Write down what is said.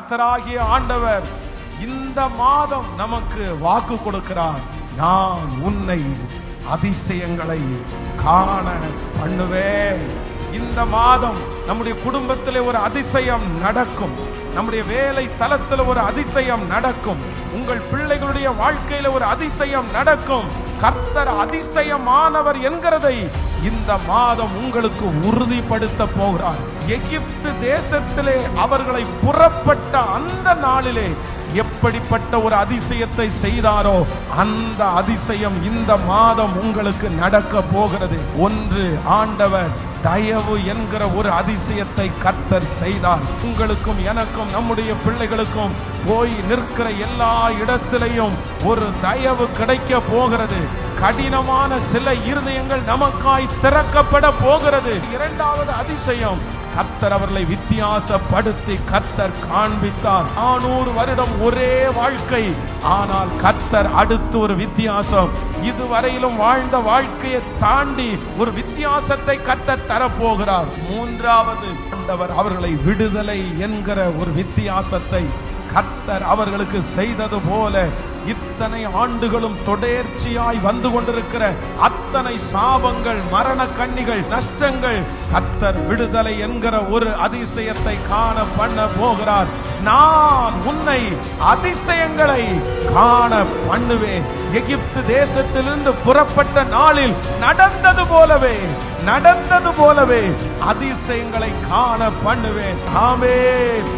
கர்த்தராகிய ஆண்டவர் இந்த மாதம் நமக்கு வாக்கு கொடுக்கிறார். நான் உன்னை அதிசயங்களை காண பண்ணுவேன். இந்த மாதம் நம்முடைய குடும்பத்திலே ஒரு அதிசயம் நடக்கும். நம்முடைய வேலை ஸ்தலத்தில் ஒரு அதிசயம் நடக்கும். உங்கள் பிள்ளைகளுடைய வாழ்க்கையில ஒரு அதிசயம் நடக்கும். கர்த்தர் அதிசயமானவர் என்கிறதை இந்த மாதம் உங்களுக்கு உறுதிப்படுத்த போகிறார். எகிப்து தேசத்திலே அவர்களை புறப்பட்ட அந்த நாளிலே எப்படிப்பட்ட ஒரு அதிசயத்தை செய்தாரோ அந்த அதிசயம் இந்த மாதம் உங்களுக்கு நடக்க போகிறது. ஒன்று, ஆண்டவர் தயவு என்கிற ஒரு அதிசயத்தை கர்த்தர் செய்தார். உங்களுக்கும் எனக்கும் நம்முடைய பிள்ளைகளுக்கும் போய் நிற்கிற எல்லா இடத்திலையும் ஒரு தயவு கிடைக்க போகிறது. கடினமான சில இருதயங்கள் நமக்காய் திறக்கப்பட போகிறது. இரண்டாவது அதிசயம், கர்த்தர் அவர்களை வித்தியாசப்படுத்தி கர்த்தர் காண்பித்தார். 400 வருடம் ஒரே வாழ்க்கை, ஆனால் கர்த்தர் அடுத்து ஒரு வித்தியாசம். இதுவரையிலும் வாழ்ந்த வாழ்க்கையை தாண்டி ஒரு வித்தியாசத்தை கர்த்தர் தரப்போகிறார். மூன்றாவது, ஆண்டவர் அவர்களை விடுதலை என்கிற ஒரு வித்தியாசத்தை கர்த்தர் அவர்களுக்கு செய்தது போல இத்தனை ஆண்டுகளும் தொடர்ச்சியாய் வந்து கொண்டிருக்கிற அத்தனை சாபங்கள், மரண கண்ணிகள், நஷ்டங்கள் கர்த்தர் விடுதலை என்கிற ஒரு அதிசயத்தை காண பண்ண போகிறார். நான் உன்னை அதிசயங்களை காண பண்ணுவேன். எகிப்து தேசத்திலிருந்து புறப்பட்ட நாளில் நடந்தது போலவே அதிசயங்களை காண பண்ணுவேன். ஆமென்.